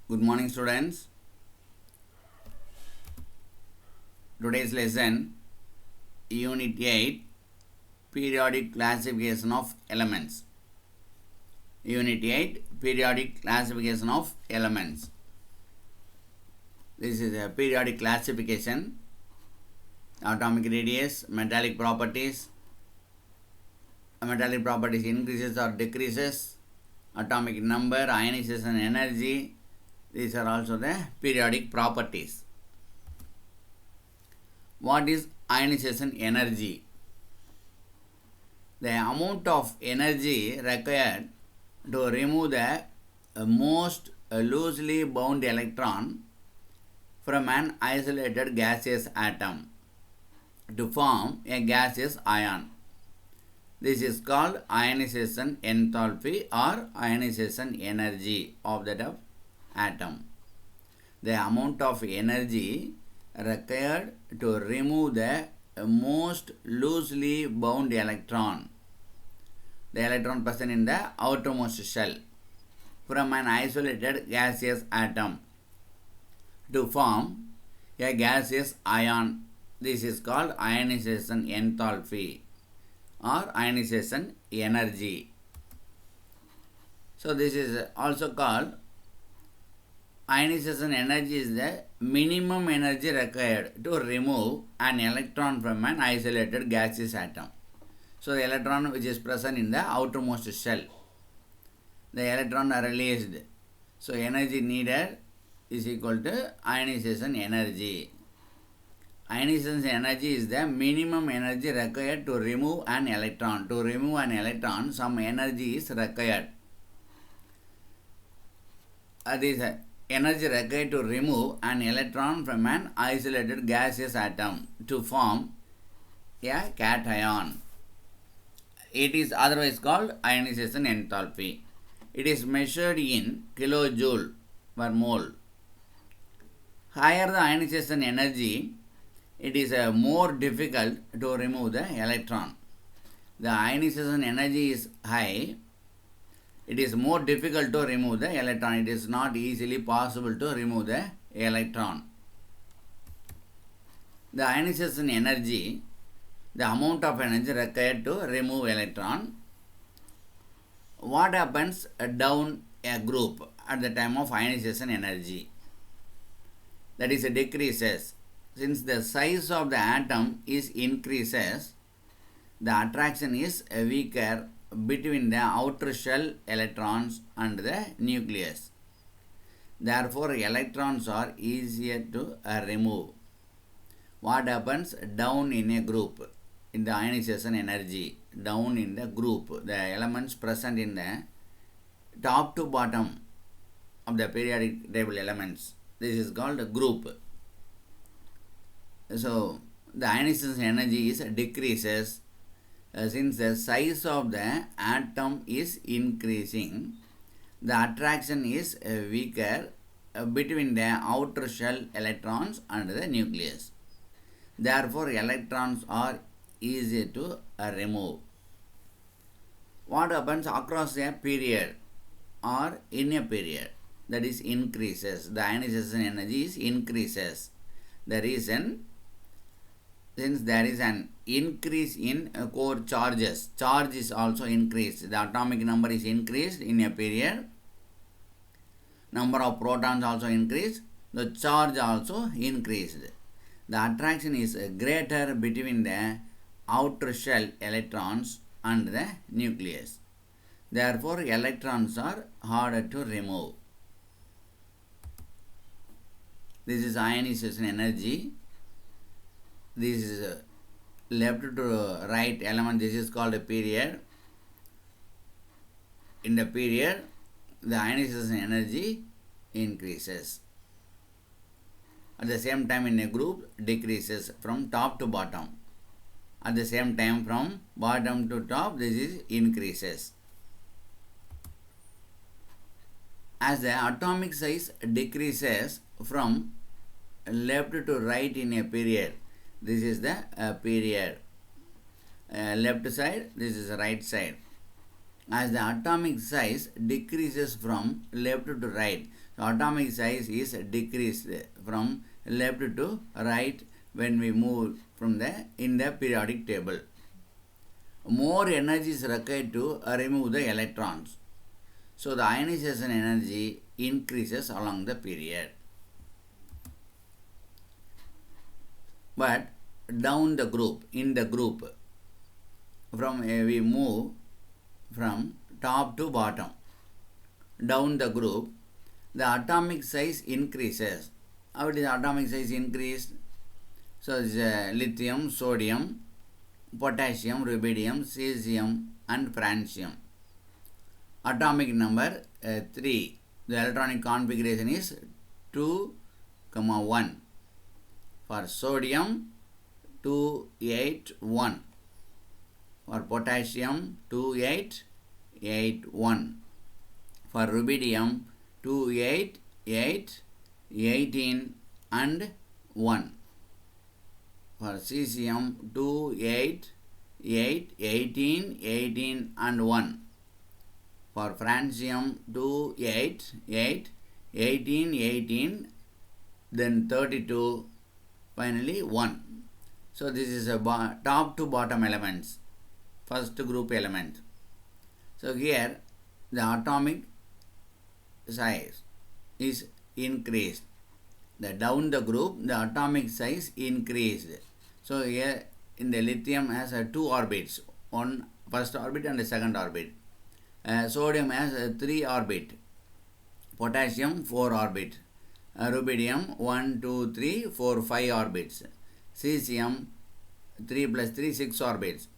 Good morning, students. Today's lesson, Unit 8, Periodic Classification of Elements. Unit 8, Periodic Classification of Elements. This is a periodic classification, atomic radius, metallic properties increases or decreases, atomic number, ionization energy. These are also the periodic properties. What is ionization energy? The amount of energy required to remove the most loosely bound electron from an isolated gaseous atom to form a gaseous ion. This is called ionization enthalpy or ionization energy of that atom. The amount of energy required to remove the most loosely bound electron, the electron present in the outermost shell, from an isolated gaseous atom to form a gaseous ion. This is called ionization enthalpy or ionization energy. So this is also called ionization energy is the minimum energy required to remove an electron from an isolated gaseous atom. So the electron which is present in the outermost shell, the electron are released. So energy needed is equal to ionization energy. Ionization energy is the minimum energy required to remove an electron. To remove an electron, some energy is required. This energy required to remove an electron from an isolated gaseous atom to form a cation. It is otherwise called ionization enthalpy. It is measured in kilojoule per mole. Higher the ionization energy, it is more difficult to remove the electron. The ionization energy is high, it is more difficult to remove the electron. It is not easily possible to remove the electron. The ionization energy, the amount of energy required to remove electron. What happens down a group at the time of ionization energy? That is decreases. Since the size of the atom is increases, the attraction is weaker between the outer shell electrons and the nucleus. Therefore, electrons are easier to remove. What happens down in a group? In the ionization energy, down in the group, the elements present in the top to bottom of the periodic table elements. This is called a group. So, the ionization energy is decreases since the size of the atom is increasing. The attraction is weaker between the outer shell electrons and the nucleus. Therefore, electrons are easy to remove. What happens across a period or in a period? That is increases. The ionization energy is increases. The reason, since there is an increase in core charges, charge is also increased. The atomic number is increased in a period. Number of protons also increased. The charge also increased. The attraction is greater between the outer shell electrons and the nucleus. Therefore, electrons are harder to remove. This is ionization energy. This is left to right element. This is called a period. In the period, the ionization energy increases. At the same time, in a group, decreases from top to bottom. At the same time, from bottom to top, this is increases. As the atomic size decreases from left to right in a period, this is the period. Left side, this is the right side. as the atomic size decreases from left to right. So atomic size is decreased from left to right when we move from in the periodic table. More energy is required to remove the electrons. So the ionization energy increases along the period. But down the group, in the group, we move from top to bottom. Down the group, the atomic size increases. How is the atomic size increased? So it's lithium, sodium, potassium, rubidium, cesium and francium. Atomic number 3. The electronic configuration is 2, 1. For sodium 281. For potassium 2881. For rubidium 288, 18 and 1. For cesium 288, 18, 18 and 1. For francium 288, 18, 18, then 32, finally 1. So this is a top to bottom elements, first group element. So here the atomic size is increased. Down the group, the atomic size increased. So here in the lithium has 2 orbits, one first orbit and the second orbit. Sodium has 3 orbit, potassium 4 orbit, rubidium 1, 2, 3, 4, 5 orbits, cesium 3 plus 3, 6 orbits,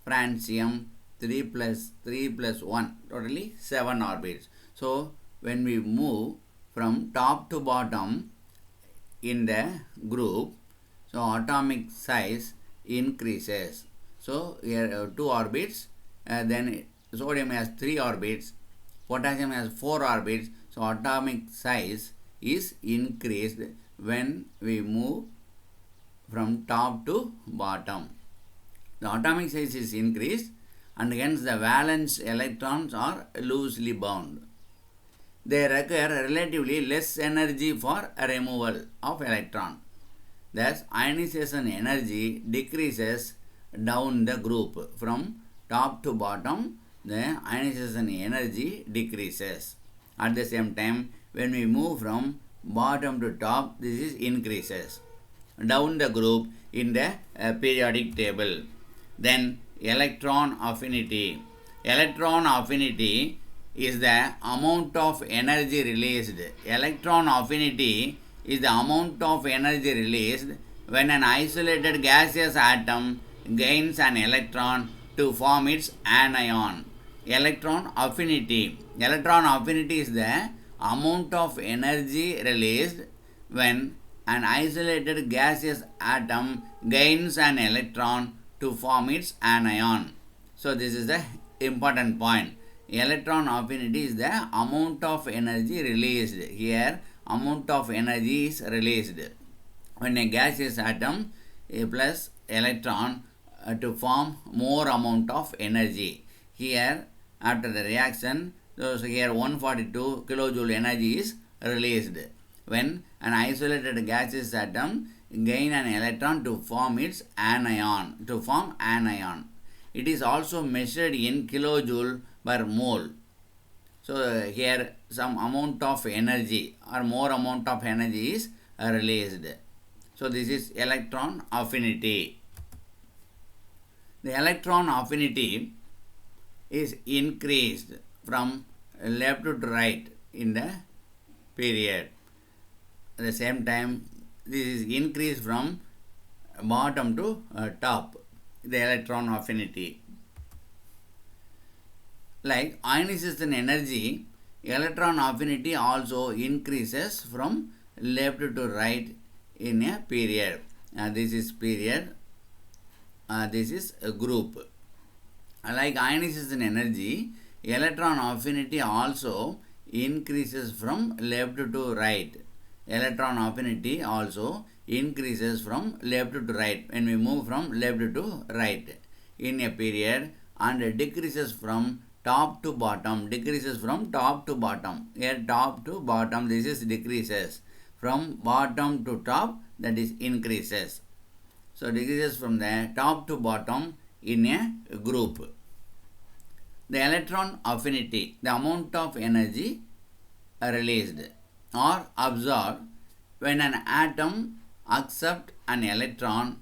francium 3 plus 3 plus 1, totally 7 orbits. So when we move from top to bottom in the group, so atomic size increases. So here 2 orbits, then sodium has 3 orbits, potassium has 4 orbits. So atomic size is increased when we move from top to bottom. The atomic size is increased and hence the valence electrons are loosely bound. They require relatively less energy for a removal of electron. Thus, ionization energy decreases down the group. From top to bottom, the ionization energy decreases. At the same time, when we move from bottom to top, this is increases down the group in the periodic table. Then, electron affinity. Electron affinity is the amount of energy released. Electron affinity is the amount of energy released when an isolated gaseous atom gains an electron to form its anion. Electron affinity. Electron affinity is the amount of energy released when an isolated gaseous atom gains an electron to form its anion. So this is the important point. Electron affinity is the amount of energy released. Here amount of energy is released when a gaseous atom plus electron to form more amount of energy. Here after the reaction, so here 142 kilojoule energy is released when an isolated gaseous atom gain an electron to form its anion, It is also measured in kilojoule per mole. So here some amount of energy or more amount of energy is released. So this is electron affinity. The electron affinity is increased from left to right in the period. At the same time, this is increased from bottom to top, the electron affinity. Like ionization energy, electron affinity also increases from left to right in a period. This is period, this is a group. Like ionization energy, electron affinity also increases from left to right. Electron affinity also increases from left to right when we move from left to right in a period and decreases from top to bottom, decreases from top to bottom. Here top to bottom, this is decreases. From bottom to top, that is increases. So decreases from the top to bottom in a group. The electron affinity, the amount of energy released or absorbed when an atom accepts an electron,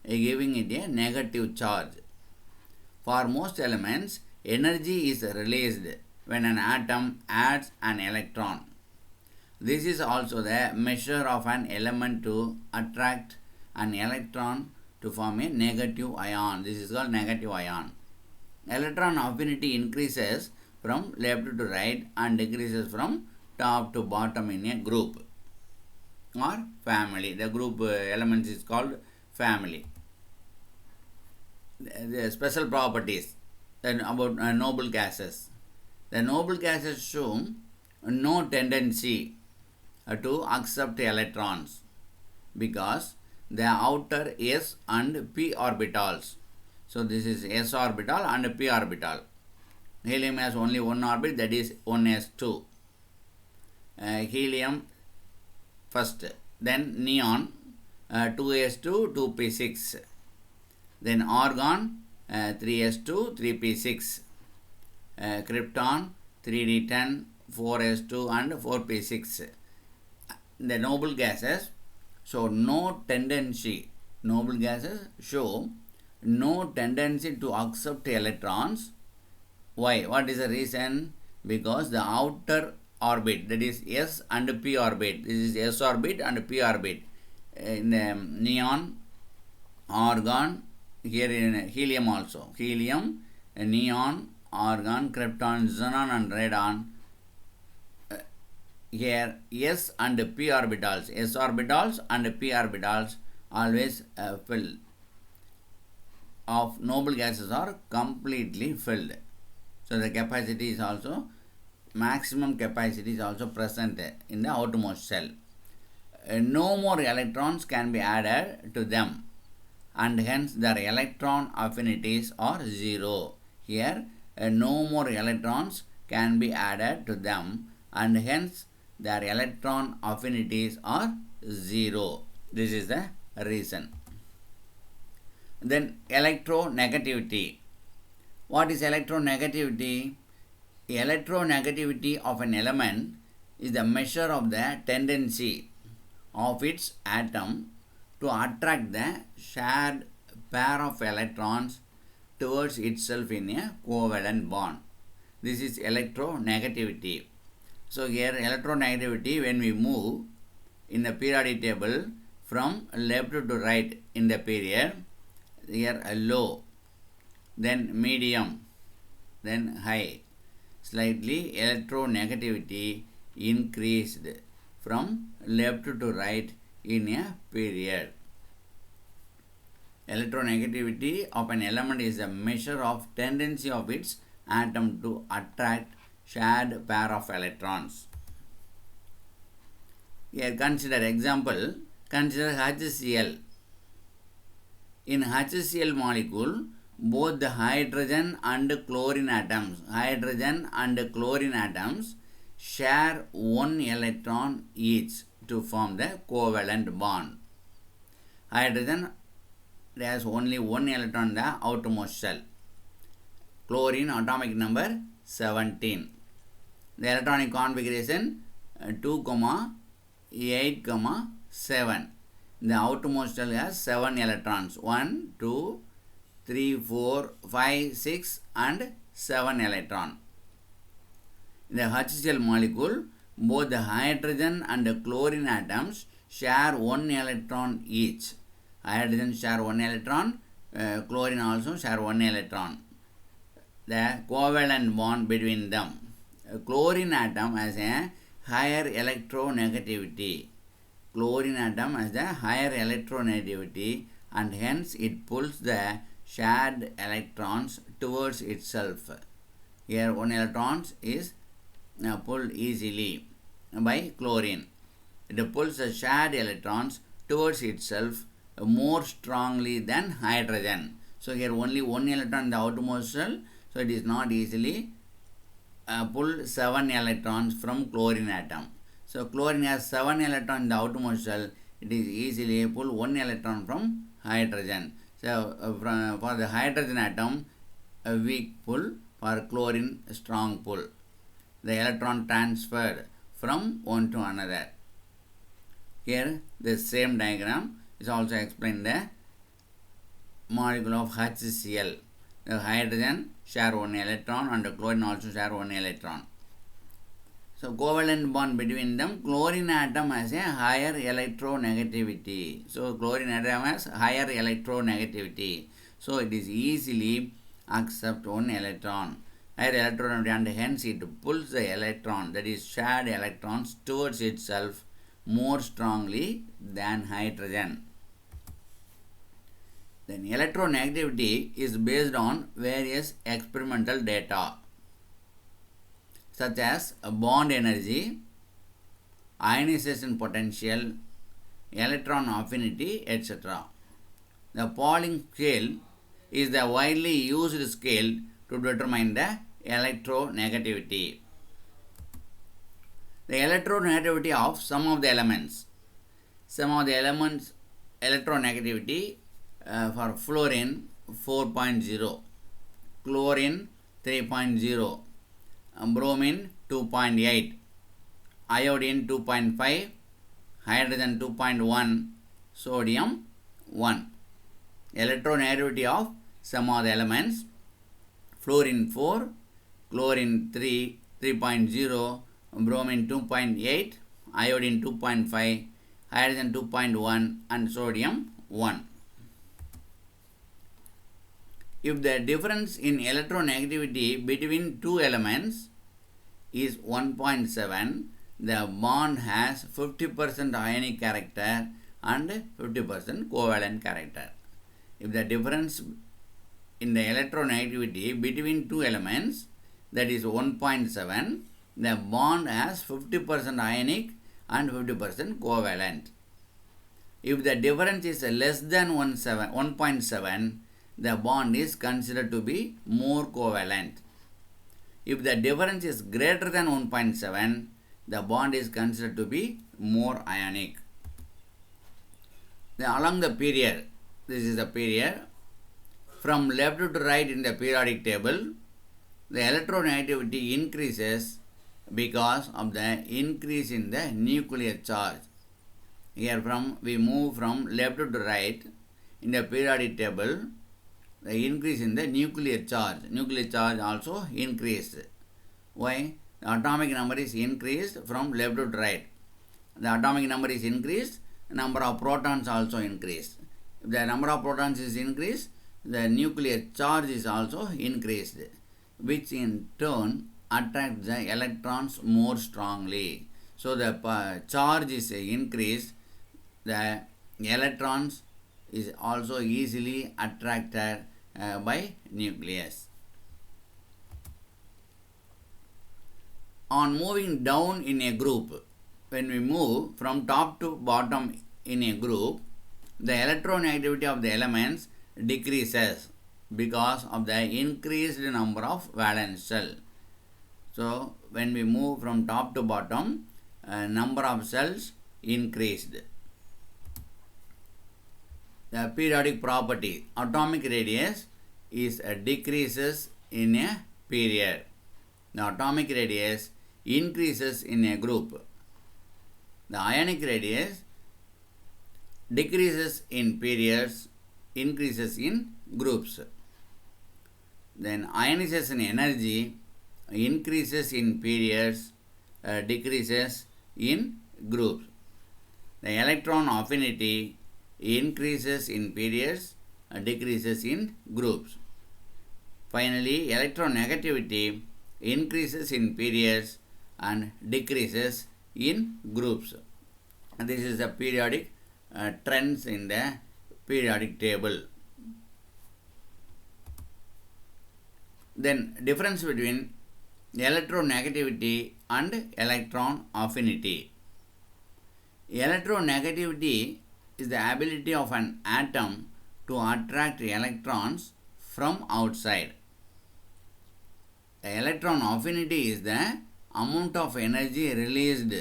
giving it a negative charge. For most elements, energy is released when an atom adds an electron. This is also the measure of an element to attract an electron to form a negative ion. This is called negative ion. Electron affinity increases from left to right and decreases from top to bottom in a group or family. The group elements is called family. The special properties then about noble gases. The noble gases show no tendency to accept electrons because the outer s and p orbitals. So this is s orbital and p orbital. Helium has only one orbit, that is 1s2. Helium first, then neon 2s2 2p6, then argon 3s2 3p6, krypton 3d10 4s2 and 4p6. The noble gases show no tendency. Noble gases show no tendency to accept electrons. Why? What is the reason? Because the outer orbit, that is s and p orbit, this is s orbit and p orbit. In neon, argon, here in helium also, helium, neon, argon, krypton, xenon and radon. Here s and p orbitals, s orbitals and p orbitals always filled. Of noble gases are completely filled. So the capacity is also, maximum capacity is also present in the outermost shell. No more electrons can be added to them and hence their electron affinities are zero. Here no more electrons can be added to them and hence their electron affinities are zero. This is the reason. Then electronegativity. What is electronegativity? Electronegativity of an element is the measure of the tendency of its atom to attract the shared pair of electrons towards itself in a covalent bond. This is electronegativity. So here electronegativity, when we move in the periodic table from left to right in the period, here low, then medium, then high. Slightly electronegativity increased from left to right in a period. Electronegativity of an element is a measure of tendency of its atom to attract shared pair of electrons. Here consider example, consider HCl. In HCl molecule, both the hydrogen and chlorine atoms share one electron each to form the covalent bond. Hydrogen has only one electron in the outermost shell. Chlorine atomic number 17. The electronic configuration 2, 8, 7. The outermost shell has 7 electrons. 1, 2, 3, 4, 5, 6 and 7 electron. In the HCl molecule, both the hydrogen and the chlorine atoms share 1 electron each. Hydrogen share 1 electron, chlorine also share 1 electron. The covalent bond between them. Chlorine atom has a higher electronegativity. Chlorine atom has the higher electronegativity and hence it pulls the shared electrons towards itself. Here 1 electron is pulled easily by chlorine. It pulls the shared electrons towards itself more strongly than hydrogen. So here only 1 electron in the outermost shell, so it is not easily pull 7 electrons from chlorine atom. So chlorine has 7 electrons in the outermost shell. It is easily pull 1 electron from hydrogen. So for the hydrogen atom, a weak pull, for chlorine, a strong pull. The electron transferred from one to another. Here, the same diagram is also explained the molecule of HCl. The hydrogen share 1 electron and the chlorine also share 1 electron. So covalent bond between them, chlorine atom has a higher electronegativity. So chlorine atom has higher electronegativity. So it is easily accept 1 electron. Higher electron, and hence it pulls the electron, that is shared electrons, towards itself more strongly than hydrogen. Then electronegativity is based on various experimental data such as bond energy, ionization potential, electron affinity, etc. The Polluting scale is the widely used scale to determine the electronegativity. The electronegativity of some of the elements. Some of the elements electronegativity for fluorine 4.0, chlorine 3.0, bromine 2.8, iodine 2.5, hydrogen 2.1, sodium 1. Electronegativity of some of the elements: fluorine 4, chlorine 3.0, bromine 2.8, iodine 2.5, hydrogen 2.1 and sodium 1. If the difference in electronegativity between two elements is 1.7, the bond has 50% ionic character and 50% covalent character. If the difference in the electronegativity between two elements, that is 1.7, the bond has 50% ionic and 50% covalent. If the difference is less than 1.7, the bond is considered to be more covalent. If the difference is greater than 1.7, the bond is considered to be more ionic. Then along the period, this is the period, from left to right in the periodic table, the electronegativity increases because of the increase in the nuclear charge. Here we move from left to right in the periodic table, the increase in the nuclear charge. Nuclear charge also increased. Why? The atomic number is increased from left to right. The atomic number is increased, number of protons also increased. If the number of protons is increased, the nuclear charge is also increased, which in turn attracts the electrons more strongly. So the charge is increased, the electrons is also easily attracted by nucleus. On moving down in a group, when we move from top to bottom in a group, the electronegativity of the elements decreases because of the increased number of valence shell. So when we move from top to bottom, number of cells increased. The periodic property, atomic radius is decreases in a period. The atomic radius increases in a group. The ionic radius decreases in periods, increases in groups. Then ionization energy increases in periods, decreases in groups. The electron affinity increases in periods, decreases in groups. Finally, electronegativity increases in periods and decreases in groups. And this is the periodic trends in the periodic table. Then difference between electronegativity and electron affinity. Electronegativity is the ability of an atom to attract electrons from outside. The electron affinity is the amount of energy released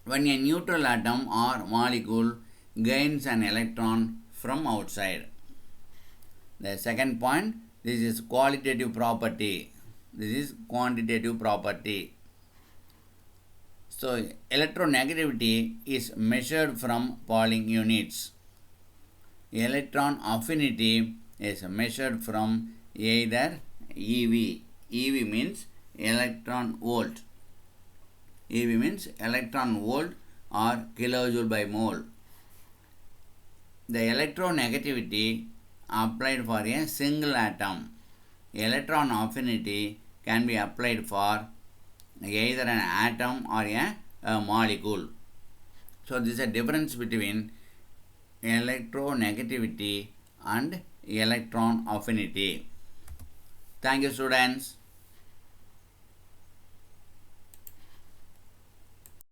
when a neutral atom or molecule gains an electron from outside. The second point, this is qualitative property. This is quantitative property. So, electronegativity is measured from Pauling units. Electron affinity is measured from either EV. EV means electron volt. EV means electron volt or kilojoule by mole. The electronegativity applied for a single atom. Electron affinity can be applied for either an atom or a molecule. So, this is a difference between electronegativity and electron affinity. Thank you, students.